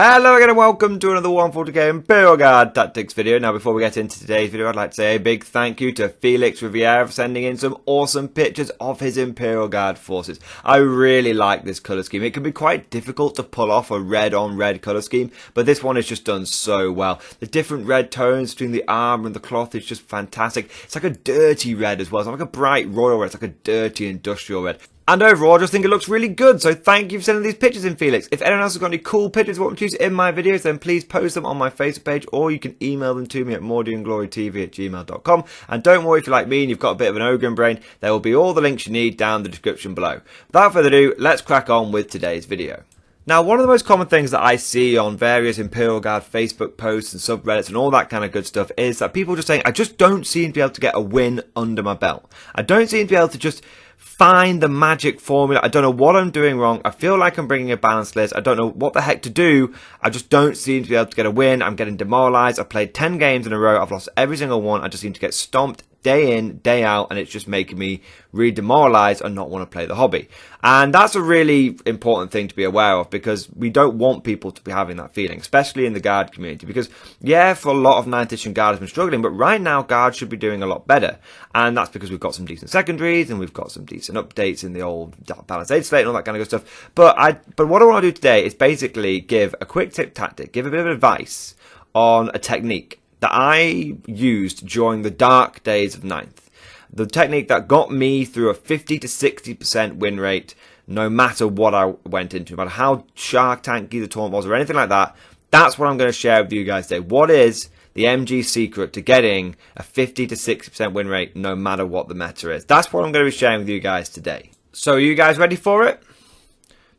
Hello again and welcome to another 140k Imperial Guard Tactics video. Now before we get into today's video, I'd like to say a big thank you to Felix Riviera for sending in some awesome pictures of his Imperial Guard forces. I really like this colour scheme. It can be quite difficult to pull off a red on red colour scheme, but this one is just done so well. The different red tones between the armour and the cloth is just fantastic. It's like a dirty red as well. It's not like a bright royal red, it's like a dirty industrial red. And overall, I just think it looks really good, so thank you for sending these pictures in, Felix. If anyone else has got any cool pictures you want me to use in my videos, then please post them on my Facebook page, or you can email them to me at mordianglorytv@gmail.com. And don't worry if you're like me and you've got a bit of an ogre brain, there will be all the links you need down the description below. Without further ado, let's crack on with today's video. Now, one of the most common things that I see on various Imperial Guard Facebook posts and subreddits and all that kind of good stuff is that people are just saying, I just don't seem to be able to get a win under my belt. I don't seem to be able to just find the magic formula. I don't know what I'm doing wrong. I feel like I'm bringing a balanced list. I don't know what the heck to do. I just don't seem to be able to get a win. I'm getting demoralized. I've played 10 games in a row. I've lost every single one. I just seem to get stomped day in, day out, and it's just making me really demoralized and not want to play the hobby. And that's a really important thing to be aware of, because we don't want people to be having that feeling, especially in the Guard community, because yeah, for a lot of 9th edition Guard has been struggling, but right now Guard should be doing a lot better, and that's because we've got some decent secondaries and we've got some decent updates in the old balanced aid slate and all that kind of good stuff. But what I want to do today is basically give a quick tip tactic, give a bit of advice on a technique that I used during the dark days of 9th. The technique that got me through a 50 to 60% win rate, no matter what I went into, no matter how shark tanky the tournament was or anything like that. That's what I'm going to share with you guys today. What is the MG secret to getting a 50 to 60% win rate, no matter what the meta is? That's what I'm going to be sharing with you guys today. So are you guys ready for it?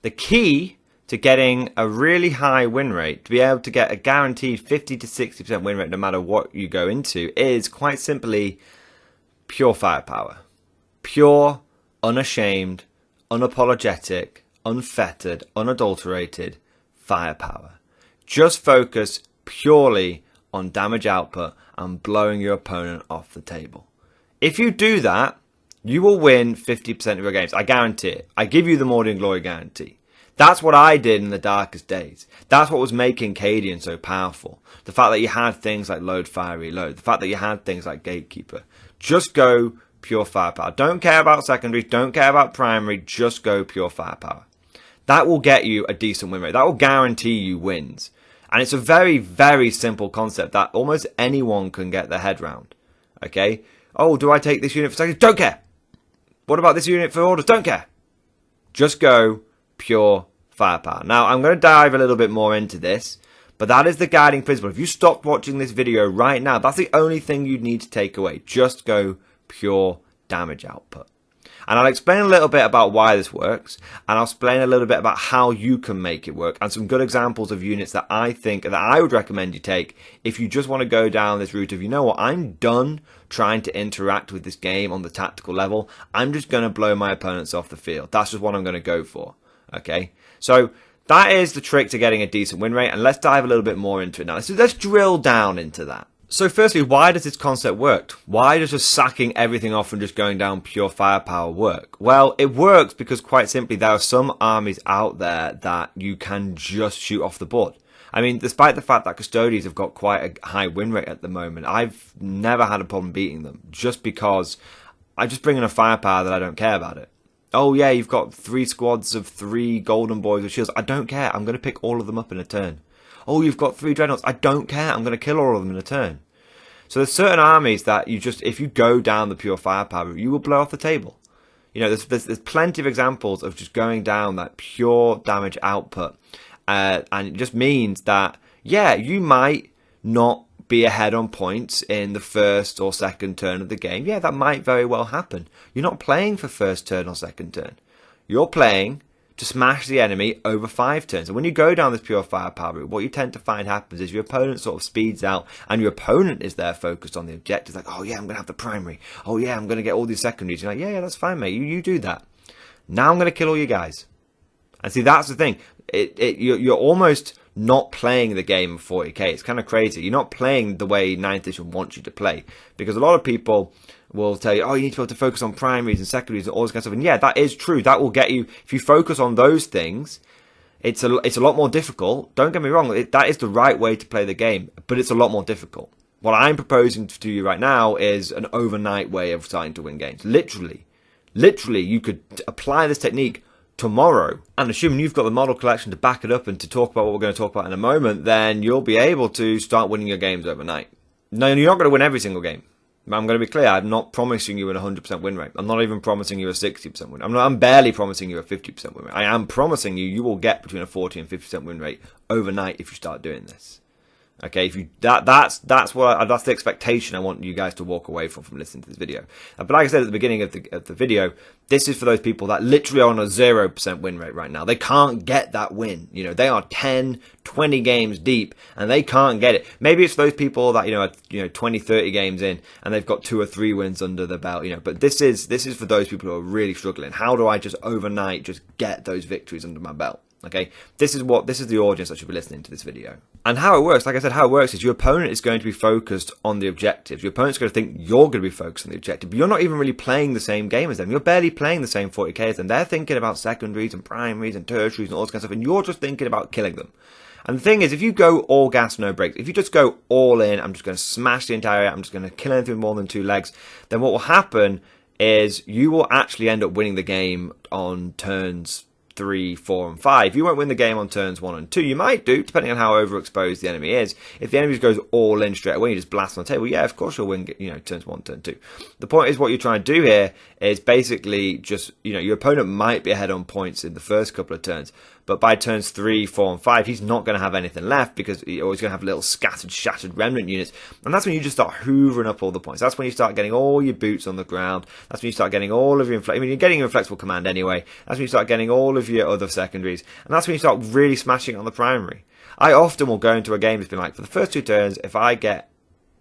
The key to getting a really high win rate, to be able to get a guaranteed 50 to 60% win rate no matter what you go into, is quite simply pure firepower. Pure, unashamed, unapologetic, unfettered, unadulterated firepower. Just focus purely on damage output and blowing your opponent off the table. If you do that, you will win 50% of your games. I guarantee it. I give you the Morning Glory guarantee. That's what I did in the darkest days. That's what was making Cadian so powerful. The fact that you had things like load, fire, reload. The fact that you had things like gatekeeper. Just go pure firepower. Don't care about secondary. Don't care about primary. Just go pure firepower. That will get you a decent win rate. That will guarantee you wins. And it's a very, very simple concept that almost anyone can get their head round. Okay? Oh, do I take this unit for secondary? Don't care. What about this unit for orders? Don't care. Just go pure firepower. Now, I'm going to dive a little bit more into this, but that is the guiding principle. If you stopped watching this video right now, that's the only thing you need to take away. Just go pure damage output. And I'll explain a little bit about why this works, and I'll explain a little bit about how you can make it work, and some good examples of units that I think that I would recommend you take if you just want to go down this route of, you know what, I'm done trying to interact with this game on the tactical level. I'm just going to blow my opponents off the field. That's just what I'm going to go for. Okay, so that is the trick to getting a decent win rate, and let's dive a little bit more into it now. So let's drill down into that. So firstly, why does this concept work? Why does just sacking everything off and just going down pure firepower work? Well, it works because quite simply there are some armies out there that you can just shoot off the board. I mean, despite the fact that Custodians have got quite a high win rate at the moment, I've never had a problem beating them just because I just bring in a firepower that I don't care about it. Oh yeah, you've got 3 squads of 3 golden boys with shields. I don't care. I'm going to pick all of them up in a turn. Oh, you've got 3 dreadnoughts. I don't care. I'm going to kill all of them in a turn. So there's certain armies that you just, if you go down the pure firepower route, you will blow off the table. You know, there's plenty of examples of just going down that pure damage output. And it just means that, yeah, you might not be ahead on points in the first or second turn of the game. Yeah, that might very well happen. You're not playing for first turn or second turn. You're playing to smash the enemy over 5 turns. And when you go down this pure firepower route, what you tend to find happens is your opponent sort of speeds out, and your opponent is there focused on the objectives. Like, oh yeah, I'm going to have the primary. Oh yeah, I'm going to get all these secondaries. You're like, yeah, that's fine, mate. You do that. Now I'm going to kill all you guys. And see, that's the thing. You're almost not playing the game of 40k. It's kind of crazy. You're not playing the way 9th edition wants you to play, because a lot of people will tell you, oh, you need to be able to focus on primaries and secondaries and all this kind of stuff. And yeah, that is true. That will get you, if you focus on those things, It's a lot more difficult. Don't get me wrong. That is the right way to play the game, but it's a lot more difficult. What I'm proposing to you right now is an overnight way of starting to win games. Literally, you could apply this technique tomorrow, and assuming you've got the model collection to back it up and to talk about what we're going to talk about in a moment, then you'll be able to start winning your games overnight. No, you're not going to win every single game. I'm going to be clear. I'm not promising you an 100% win rate. I'm not even promising you a 60% win rate. I'm barely promising you a 50% win rate. I am promising you will get between a 40 and 50% win rate overnight if you start doing this. Okay, if you that's the expectation I want you guys to walk away from listening to this video. But like I said at the beginning of the video, this is for those people that literally are on a 0% win rate right now. They can't get that win. You know, they are 10, 20 games deep and they can't get it. Maybe it's those people that are 20, 30 games in and they've got 2 or 3 wins under the belt. But this is for those people who are really struggling. How do I just overnight just get those victories under my belt? Okay, this is the audience that should be listening to this video. And how it works, like I said, how it works is your opponent is going to be focused on the objectives. Your opponent's going to think you're going to be focused on the objective, but you're not even really playing the same game as them. You're barely playing the same 40k as them. They're thinking about secondaries and primaries and tertiaries and all this kind of stuff, and you're just thinking about killing them. And the thing is, if you go all gas, no brakes, if you just go all in, I'm just going to smash the entire area, I'm just going to kill anything with more than 2 legs, then what will happen is you will actually end up winning the game on turns 3, 4, and 5. You won't win the game on turns 1 and 2. You might do, depending on how overexposed the enemy is. If the enemy goes all in straight away, you just blast on the table. Yeah, of course you'll win. Turns 1, turn 2. The point is, what you're trying to do here is basically just, your opponent might be ahead on points in the first couple of turns, but by turns 3, 4, and 5, he's not going to have anything left because he's always going to have little scattered, shattered remnant units. And that's when you just start hoovering up all the points. That's when you start getting all your boots on the ground. That's when you start getting all of your you're getting your inflexible command anyway. That's when you start getting all of your other secondaries. And that's when you start really smashing on the primary. I often will go into a game that's been like, for the first 2 turns, if I get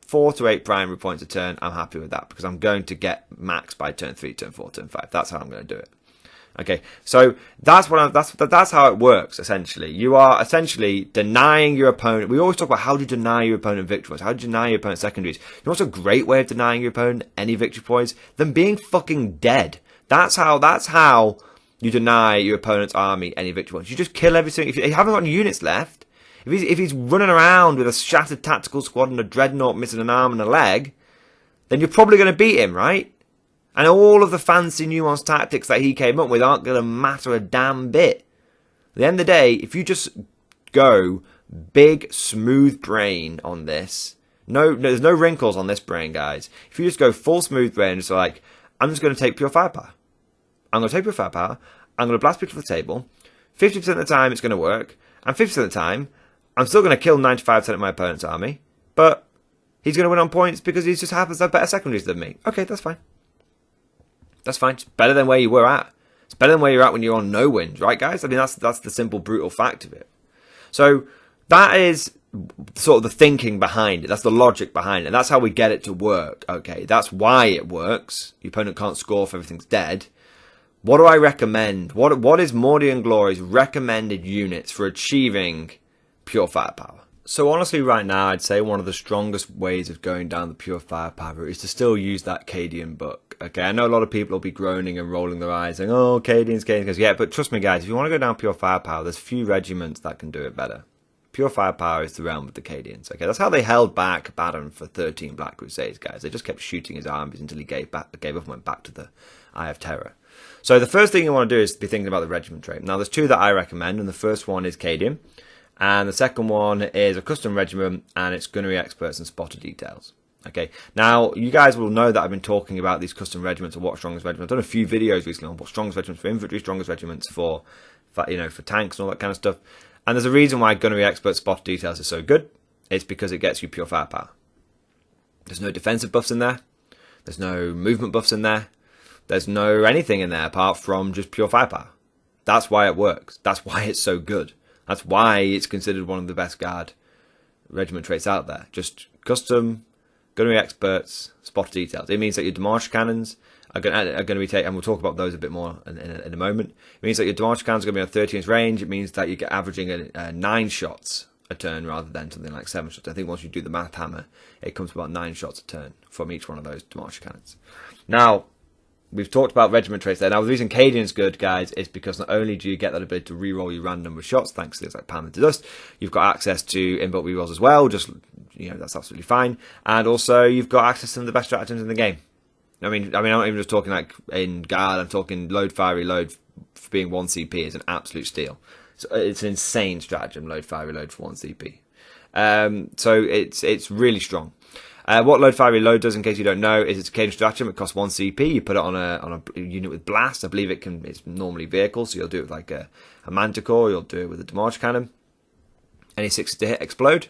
4 to 8 primary points a turn, I'm happy with that because I'm going to get max by turn 3, turn 4, turn 5. That's how I'm going to do it. Okay, so that's how it works, essentially. You are essentially denying your opponent. We always talk about how do you deny your opponent victory points, how do you deny your opponent secondaries. You know what's a great way of denying your opponent any victory points? Them being fucking dead. That's how you deny your opponent's army any victory points. You just kill everything. If you haven't got any units left, if he's running around with a shattered tactical squad and a dreadnought missing an arm and a leg, then you're probably going to beat him, right? And all of the fancy nuanced tactics that he came up with aren't going to matter a damn bit. At the end of the day, if you just go big, smooth brain on this, there's no wrinkles on this brain, guys. If you just go full smooth brain, it's like, I'm just going to take pure firepower. I'm going to take pure firepower. I'm going to blast people to the table. 50% of the time, it's going to work. And 50% of the time, I'm still going to kill 95% of my opponent's army. But he's going to win on points because he just happens to have better secondaries than me. Okay, that's fine. That's fine. It's better than where you were at. It's better than where you're at when you're on no wins, right, guys? I mean, that's the simple, brutal fact of it. So that is sort of the thinking behind it. That's the logic behind it. That's how we get it to work, okay? That's why it works. Your opponent can't score if everything's dead. What do I recommend? What is Mordy and Glory's recommended units for achieving pure firepower? So honestly, right now, I'd say one of the strongest ways of going down the pure firepower route is to still use that Cadian book. Okay, I know a lot of people will be groaning and rolling their eyes saying, oh, Cadians. Yeah, but trust me, guys, if you want to go down pure firepower, there's few regiments that can do it better. Pure firepower is the realm of the Cadians. Okay, that's how they held back Baden for 13 Black Crusades, guys. They just kept shooting his armies until he gave up and went back to the Eye of Terror. So the first thing you want to do is be thinking about the regiment trait. Now, there's 2 that I recommend, and the first one is Cadian. And the second one is a custom regiment, and it's gunnery experts and spotter details. Okay, now you guys will know that I've been talking about these custom regiments and what strongest regiments. I've done a few videos recently on what strongest regiments for infantry, strongest regiments for tanks and all that kind of stuff. And there's a reason why gunnery expert spotter details is so good. It's because it gets you pure firepower. There's no defensive buffs in there. There's no movement buffs in there. There's no anything in there apart from just pure firepower. That's why it works. That's why it's so good. That's why it's considered one of the best guard regiment traits out there. Just custom, gunnery experts, spotter details. It means that your demarche cannons are going to be taken, and we'll talk about those a bit more in a moment. It means that your demarche cannons are going to be on 30 inch range. It means that you get averaging 9 shots a turn rather than something like 7 shots. I think once you do the math hammer, it comes to about 9 shots a turn from each one of those demarche cannons. Now, we've talked about regiment traits there. Now, the reason Cadian's good, guys, is because not only do you get that ability to reroll your random number of shots, thanks to things like Pound to Dust, you've got access to inbuilt rerolls as well. Just, that's absolutely fine. And also, you've got access to some of the best stratagems in the game. I mean, I'm not even just talking like in Guard. I'm talking load, fire, reload for being 1 CP is an absolute steal. So it's an insane stratagem, load, fire, reload for 1 CP. So it's really strong. What load, fire, reload does, in case you don't know, is it's a Cadian stratagem. It costs 1 CP. You put it on a unit with blast. I believe it's normally vehicle, so you'll do it with like a manticore. You'll do it with a Demarche cannon. Any 6 to hit explode.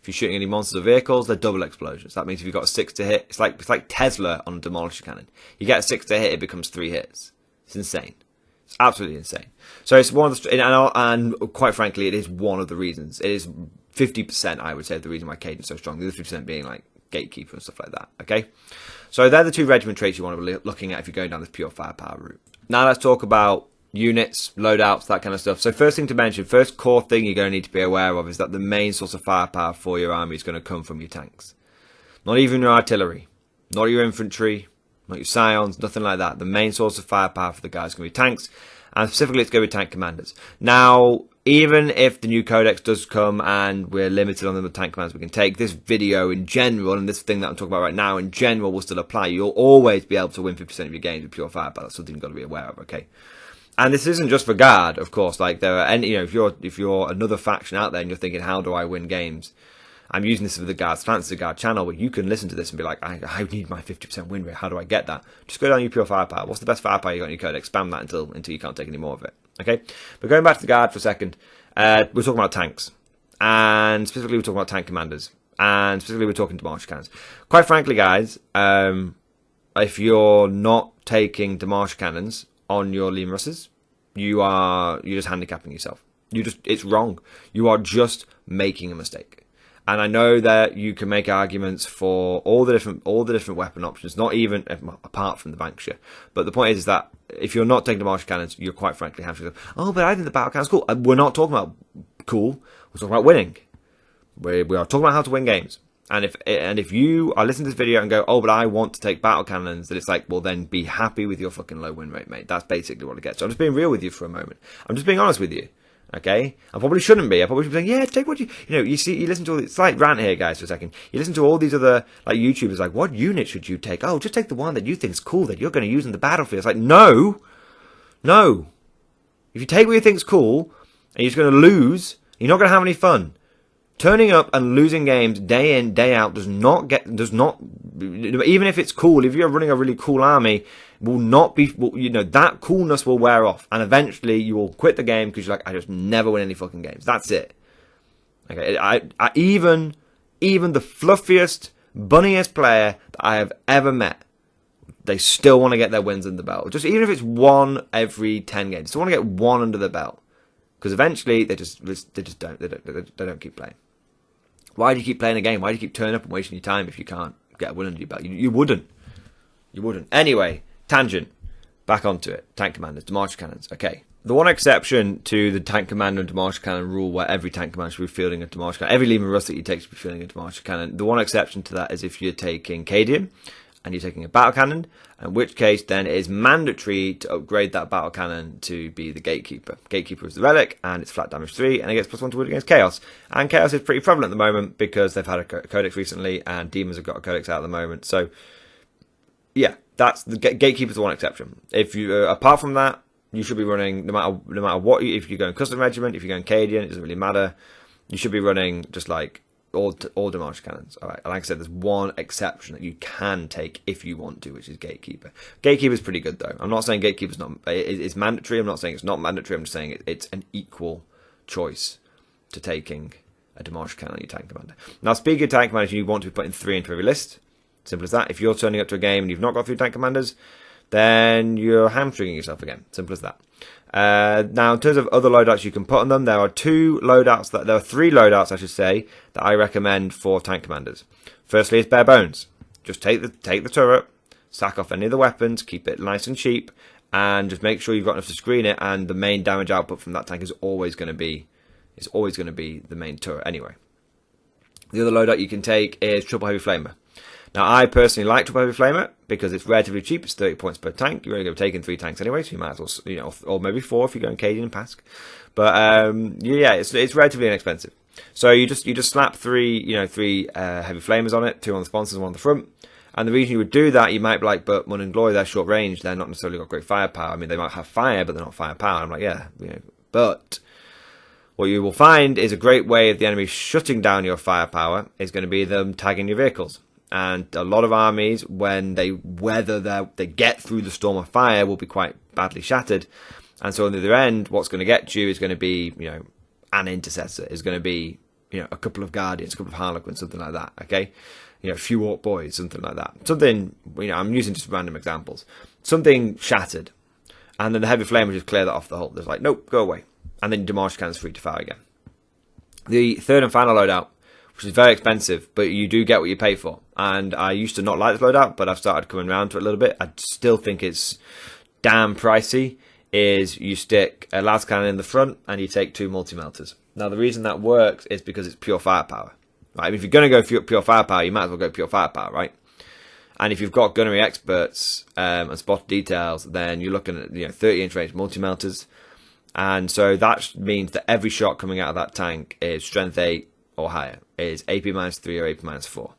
If you're shooting any monsters or vehicles, they're double explosions. That means if you've got a 6 to hit, it's like Tesla on a demolisher cannon. You get a 6 to hit, it becomes 3 hits. It's insane. It's absolutely insane. So it's one of the, and quite frankly, it is one of the reasons. It is 50%, I would say, the reason why Cadian's so strong. The other 50% being like Gatekeeper and stuff like that. Okay, so they're the 2 regiment traits you want to be looking at if you're going down this pure firepower route. Now let's talk about units, loadouts, that kind of stuff. So first thing to mention, first core thing you're going to need to be aware of is that the main source of firepower for your army is going to come from your tanks. Not even your artillery, not your infantry, not your scions, nothing like that. The main source of firepower for the guys is going to be tanks, and specifically it's going to be tank commanders. Now, even if the new codex does come and we're limited on the tank commanders we can take, this video in general, and this thing that I'm talking about right now in general will still apply. You'll always be able to win 50% of your games with pure firepower. That's something you've got to be aware of, okay? And this isn't just for Guard, of course. Like there are any, if you're another faction out there and you're thinking, how do I win games? I'm using this for the Guard Fantasy Guard channel, where you can listen to this and be like, I need my 50% win rate. How do I get that? Just go down your pure firepower. What's the best firepower you got in your codex? Spam that until you can't take any more of it. Okay. But going back to the Guard for a second, we're talking about tanks, and specifically we're talking about tank commanders, and specifically we're talking Demarche cannons. Quite frankly, guys, if you're not taking Demarche cannons on your Lean Russes, you're just handicapping yourself. It's wrong. You are just making a mistake. And I know that you can make arguments for all the different weapon options, not even apart from the Bankshire. But the point is that if you're not taking the Martial Cannons, you're quite frankly having to go, oh, but I think the Battle Cannon's cool. We're not talking about cool. We're talking about winning. We are talking about how to win games. And if you are listening to this video and go, oh, but I want to take Battle Cannons, then it's like, well, then be happy with your fucking low win rate, mate. That's basically what it gets. So I'm just being real with you for a moment. I'm just being honest with you. Okay, I probably shouldn't be. I probably should be saying, yeah, take what you listen to all this, slight rant here, guys, for a second. You listen to all these other, like, YouTubers, like, what unit should you take? Oh, just take the one that you think is cool, that you're going to use in the battlefield. It's like, no. If you take what you think is cool, and you're just going to lose, you're not going to have any fun. Turning up and losing games day in, day out even if it's cool, if you're running a really cool army, that coolness will wear off, and eventually you will quit the game because you're like, I just never win any fucking games. That's it. Okay, I even the fluffiest, bunniest player that I have ever met, they still want to get their wins in the belt. Just even if it's one every 10 games, they still want to get one under the belt, because eventually they don't keep playing. Why do you keep playing a game? Why do you keep turning up and wasting your time if you can't get a win under your belt? You wouldn't. Anyway. Tangent. Back onto it. Tank commanders, Demarche cannons. Okay. The one exception to the tank commander and Demarche cannon rule, where every tank commander should be fielding a Demarche cannon, every Lehman Russ that you take should be fielding a Demarche cannon. The one exception to that is if you're taking Cadian and you're taking a battle cannon, in which case then it is mandatory to upgrade that battle cannon to be the Gatekeeper. Gatekeeper is the relic, and it's flat damage 3, and it gets +1 to wood against Chaos. And Chaos is pretty prevalent at the moment because they've had a codex recently, and Demons have got a codex out at the moment. So, yeah. That's the Gatekeeper's the one exception. If you, apart from that, you should be running no matter what. If you're going custom regiment, if you're going Cadian, it doesn't really matter. You should be running just like all Demarche cannons. All right. Like I said, there's one exception that you can take if you want to, which is Gatekeeper. Gatekeeper's pretty good though. I'm not saying Gatekeeper's not. It's mandatory. I'm not saying it's not mandatory. I'm just saying it's an equal choice to taking a Demarche cannon on your tank commander. Now, speaking of tank commanders, you want to be putting 3 into every list. Simple as that. If you're turning up to a game and you've not got 3 tank commanders, then you're hamstringing yourself again. Simple as that. Now, in terms of other loadouts you can put on them, there are 3 loadouts, I should say, that I recommend for tank commanders. Firstly, it's bare bones. Just take the turret, sack off any of the weapons, keep it nice and cheap, and just make sure you've got enough to screen it. And the main damage output from that tank is always going to be the main turret anyway. The other loadout you can take is triple heavy flamer. Now, I personally like Triple Heavy Flamer because it's relatively cheap. It's 30 points per tank. You're only going to be taking 3 tanks anyway, so you might as well, you know, or maybe 4 if you're going Cadian and Pask. But yeah, it's relatively inexpensive. So you just slap 3 heavy flamers on it, 2 on the sponsors, 1 on the front. And the reason you would do that, you might be like, but Mud and Glory, they're short range. They're not necessarily got great firepower. I mean, they might have fire, but they're not firepower. I'm like, yeah, you know, but what you will find is a great way of the enemy shutting down your firepower is going to be them tagging your vehicles. And a lot of armies, when they get through the storm of fire, will be quite badly shattered. And so on the other end, what's going to get you is going to be, you know, an intercessor. Is going to be, you know, a couple of guardians, a couple of harlequins, something like that. Okay, you know, a few orc boys, something like that. Something, you know, I'm using just random examples. Something shattered, and then the heavy flame will just clear that off the hull. It's like, nope, go away. And then Demolish Cannon's free to fire again. The third and final loadout, which is very expensive, but you do get what you pay for. And I used to not like this loadout, but I've started coming around to it a little bit. I still think it's damn pricey. Is you stick a las cannon in the front and you take 2 multi-melters. Now, the reason that works is because it's pure firepower. Right? I mean, if you're going to go pure firepower, you might as well go pure firepower, right? And if you've got gunnery experts and spot details, then you're looking at, you know, 30-inch range multi-melters. And so that means that every shot coming out of that tank is strength 8 or higher. Is AP -3 or AP -4.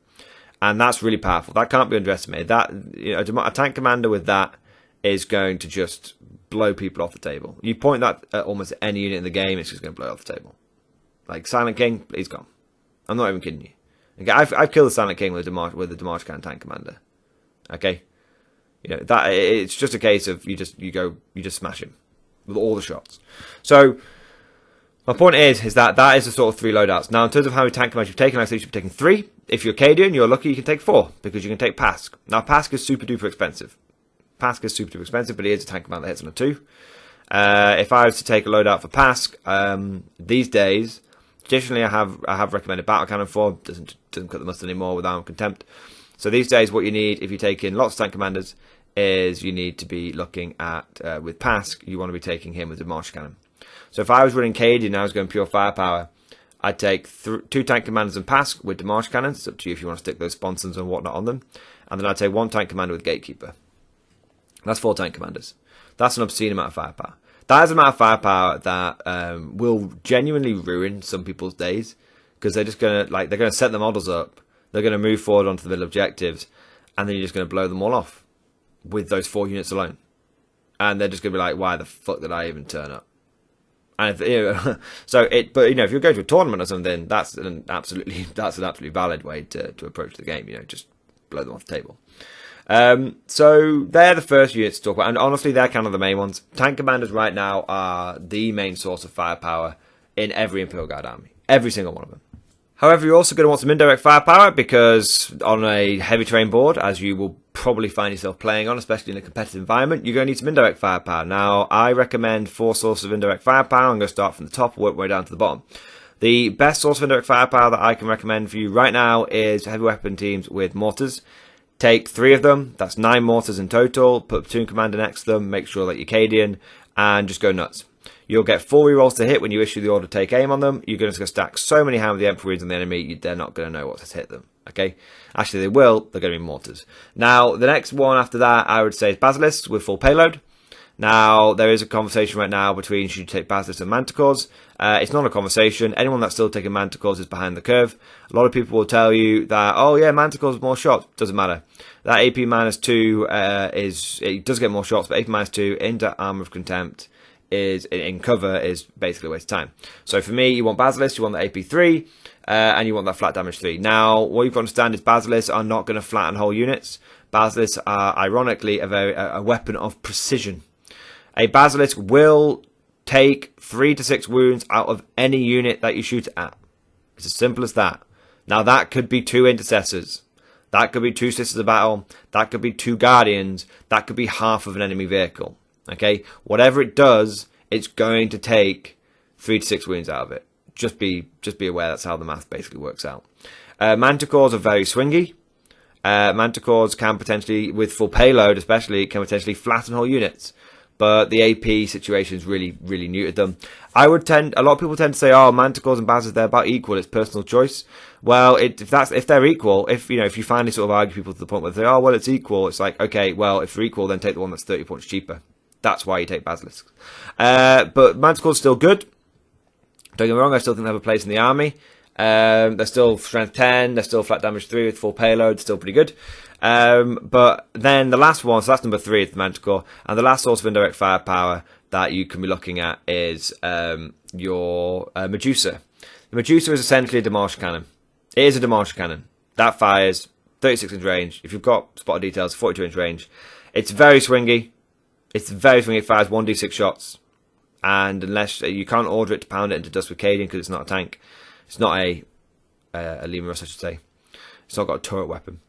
And that's really powerful. That can't be underestimated. That, you know, a tank commander with that is going to just blow people off the table. You point that at almost any unit in the game, it's just going to blow off the table. Like Silent King, he's gone. I'm not even kidding you. Okay, I've killed the Silent King with the Demolish Cannon tank commander. Okay, you know that it's just a case of you just smash him with all the shots. So my point is that is the sort of 3 loadouts. Now, in terms of how many tank commanders you've taken, I say you should be taking 3. If you're Cadian, you're lucky you can take 4 because you can take Pask. Now, Pask is super duper expensive. Pask is super duper expensive, but he is a tank commander that hits on a 2. If I was to take a loadout for Pask, these days, traditionally I have recommended Battle Cannon for. Doesn't cut the mustard anymore with Arm of Contempt. So these days, what you need if you take in lots of tank commanders is you need to be looking at with Pask. You want to be taking him with the Demolish Cannon. So if I was running Cadian and I was going pure firepower, I'd take 2 tank commanders and Pask with Demolish Cannons. It's up to you if you want to stick those sponsons and whatnot on them. And then I'd take 1 tank commander with Gatekeeper. That's 4 tank commanders. That's an obscene amount of firepower. That is an amount of firepower that will genuinely ruin some people's days because they're just gonna they're gonna set the models up. They're gonna move forward onto the middle objectives, and then you're just gonna blow them all off with those 4 units alone. And they're just gonna be like, "Why the fuck did I even turn up?" And if, you know, but you know, if you're going to a tournament or something, that's an absolutely valid way to approach the game. You know, just blow them off the table. So they're the first units to talk about, and honestly, they're kind of the main ones. Tank commanders right now are the main source of firepower in every Imperial Guard army, every single one of them. However, you're also going to want some indirect firepower because on a heavy terrain board, as you will probably find yourself playing on, especially in a competitive environment, you're going to need some indirect firepower. Now, I recommend 4 sources of indirect firepower. I'm going to start from the top, work my way down to the bottom. The best source of indirect firepower that I can recommend for you right now is heavy weapon teams with mortars. Take 3 of them, that's 9 mortars in total, put a platoon commander next to them, make sure that you're Cadian, and just go nuts. You'll get 4 rerolls to hit when you issue the order to take aim on them. You're going to stack so many Hammer of the Emperor wounds on the enemy, they're not going to know what to hit them. Okay? Actually, they will, they're going to be mortars. Now, the next one after that, I would say is Basilisks with full payload. Now, there is a conversation right now between should you take Basilisks and Manticores. It's not a conversation. Anyone that's still taking Manticores is behind the curve. A lot of people will tell you that, oh yeah, Manticores more shots. Doesn't matter. That AP -2 it does get more shots, but AP -2 into Armor of Contempt is in cover is basically a waste of time. So for me, you want Basilisks, you want the AP3, and you want that flat damage 3. Now, what you've got to understand is Basilisks are not going to flatten whole units. Basilisks are ironically a weapon of precision. A Basilisk will take 3 to 6 wounds out of any unit that you shoot at. It's as simple as that. Now that could be 2 intercessors. That could be 2 Sisters of Battle. That could be 2 Guardians. That could be half of an enemy vehicle. Okay? Whatever it does, it's going to take 3 to 6 wounds out of it. Just be aware that's how the math basically works out. Manticores are very swingy. Manticores can potentially, with full payload especially, can potentially flatten whole units. but the AP situation's really neutered them. A lot of people tend to say, oh, Manticores and Bazzers, they're about equal, it's personal choice. Well, if they're equal, if you finally sort of argue people to the point where they say, oh, well, it's equal, it's like, okay, well, if they're equal, then take the one that's 30 points cheaper. That's why you take Basilisks. But Manticore's still good. Don't get me wrong, I still think they have a place in the army. They're still strength 10, they're still flat damage 3 with full payload, still pretty good. But then the last one, so that's number 3, it's the Manticore, and the last source of indirect firepower that you can be looking at is your Medusa. The Medusa is essentially a demolition cannon. It is a demolition cannon. That fires 36-inch range. If you've got spotted details, 42-inch range. It's very swingy. It fires 1d6 shots. And unless you can't order it to pound it into dust with Cadian because it's not a tank. It's not a Lima Russ, I should say. It's not got a turret weapon.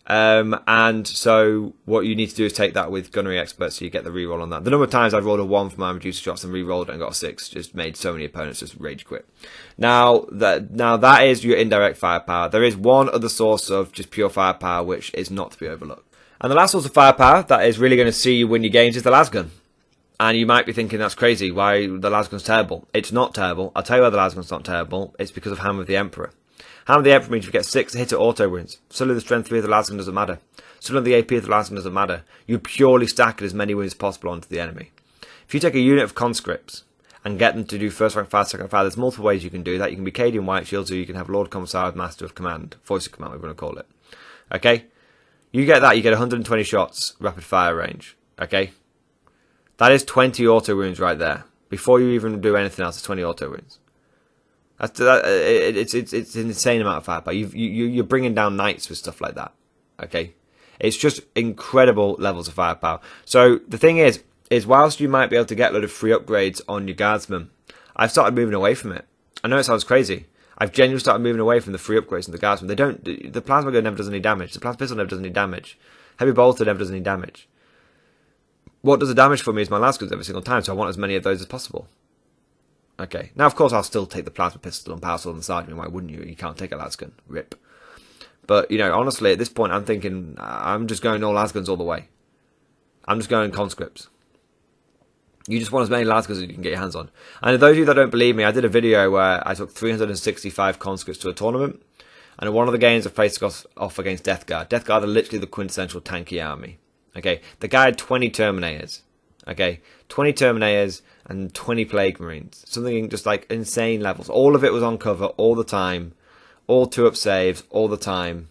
And so what you need to do is take that with gunnery experts so you get the reroll on that. The number of times I've rolled a 1 for my Medusa shots and rerolled it and got a 6 just made so many opponents just rage quit. Now that is your indirect firepower. There is one other source of just pure firepower which is not to be overlooked. And the last source of firepower that is really going to see you win your games is the lasgun. And you might be thinking that's crazy, why the lasgun's terrible. It's not terrible. I'll tell you why the lasgun's not terrible. It's because of Hammer of the Emperor. Hammer of the Emperor means you get 6 hit at auto wins. Suddenly the strength 3 of the lasgun doesn't matter. Suddenly the AP of the lasgun doesn't matter. You purely stack it as many wins as possible onto the enemy. If you take a unit of conscripts and get them to do first rank fire, second rank fire, there's multiple ways you can do that. You can be Cadian White Shields, or you can have Lord Commissar with Master of Command. Voice of Command, we're going to call it. Okay? You get that, you get 120 shots, rapid fire range. Okay? That is 20 auto wounds right there. Before you even do anything else, it's 20 auto wounds. It's an insane amount of firepower. You're bringing down knights with stuff like that. Okay? It's just incredible levels of firepower. So the thing is whilst you might be able to get a lot of free upgrades on your guardsmen, I've started moving away from it. I know it sounds crazy. I've genuinely started moving away from the free upgrades on the guardsmen. The plasma gun never does any damage. The plasma pistol never does any damage. Heavy bolter never does any damage. What does the damage for me is my lasguns every single time, so I want as many of those as possible. Okay. Now, of course, I'll still take the plasma pistol and power sword on the side. I mean, why wouldn't you? You can't take a lasgun. Rip. But, honestly, at this point, I'm thinking, I'm just going all lasguns all the way. I'm just going conscripts. You just want as many lasguns as you can get your hands on. And for those of you that don't believe me, I did a video where I took 365 conscripts to a tournament. And in one of the games, I faced off against Death Guard. Death Guard are literally the quintessential tanky army. Okay, the guy had 20 Terminators. Okay, 20 Terminators and 20 Plague Marines. Something just like insane levels. All of it was on cover all the time. All 2-up saves all the time.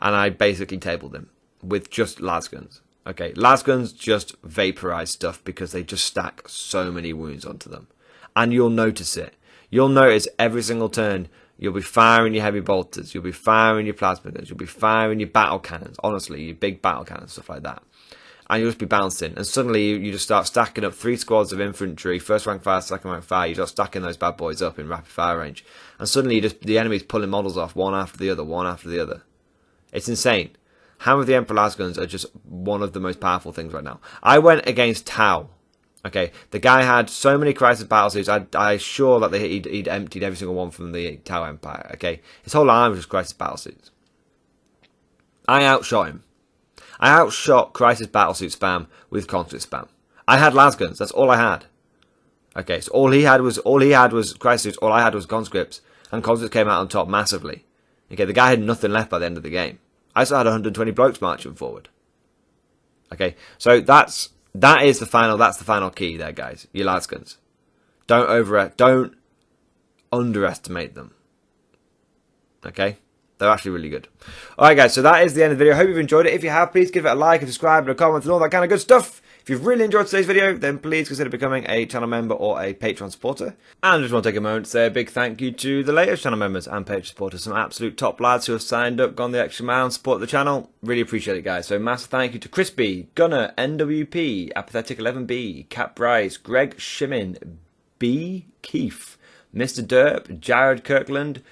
And I basically tabled him with just lasguns. Okay, lasguns just vaporize stuff because they just stack so many wounds onto them. And you'll notice it. You'll notice every single turn. You'll be firing your heavy bolters, you'll be firing your plasma guns, you'll be firing your battle cannons, honestly, your big battle cannons, stuff like that. And you'll just be bouncing, and suddenly you just start stacking up 3 squads of infantry, first rank fire, second rank fire, you start stacking those bad boys up in rapid fire range. And suddenly the enemy's pulling models off, one after the other. It's insane. Hammer of the Emperor lasguns are just one of the most powerful things right now. I went against Tau. Okay, the guy had so many crisis battlesuits. I'm sure that he'd emptied every single one from the Tau Empire. Okay, his whole army was just crisis battlesuits. I outshot him. I outshot crisis battlesuit spam with conscript spam. I had lasguns. That's all I had. Okay, so all he had was crisis suits. All I had was conscripts, and conscripts came out on top massively. Okay, the guy had nothing left by the end of the game. I still had 120 blokes marching forward. Okay, so that's the final key there, guys. Your lasguns. Don't underestimate them. Okay? They're actually really good. Alright guys, so that is the end of the video. Hope you've enjoyed it. If you have, please give it a like, and subscribe, and a comment, and all that kind of good stuff. If you've really enjoyed today's video, then please consider becoming a channel member or a Patreon supporter. And I just want to take a moment to say a big thank you to the latest channel members and Patreon supporters. Some absolute top lads who have signed up, gone the extra mile, and support the channel. Really appreciate it, guys. So massive thank you to Crispy, Gunner, NWP, Apathetic 11B, Cap Bryce, Greg Shimin, B. Keefe, Mr. Derp, Jared Kirkland,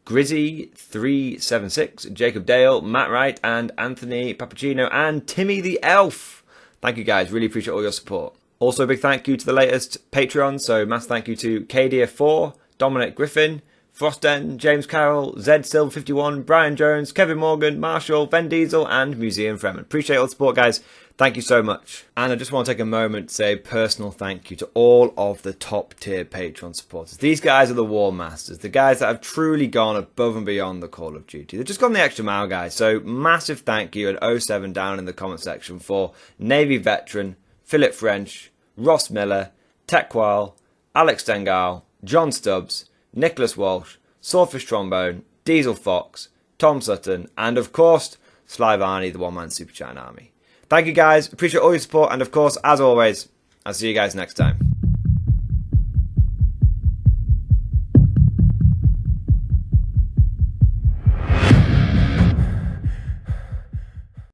Grizzy376, Jacob Dale, Matt Wright, and Anthony Pappuccino, and Timmy the Elf. Thank you guys, really appreciate all your support. Also a big thank you to the latest Patreon, so massive thank you to KDF4, Dominic Griffin, Frosten, James Carroll, Zed Silver 51, Brian Jones, Kevin Morgan, Marshall, Ven Diesel, and Museum Fremen. Appreciate all the support, guys. Thank you so much. And I just want to take a moment to say a personal thank you to all of the top tier Patreon supporters. These guys are the War Masters, the guys that have truly gone above and beyond the Call of Duty. They've just gone the extra mile, guys. So massive thank you at 07 down in the comment section for Navy Veteran, Philip French, Ross Miller, Tekwal, Alex Dengal, John Stubbs, Nicholas Walsh, Swordfish Trombone, Diesel Fox, Tom Sutton, and of course, Sly Varney, the one-man Super Chat Army. Thank you guys, appreciate all your support, and of course, as always, I'll see you guys next time.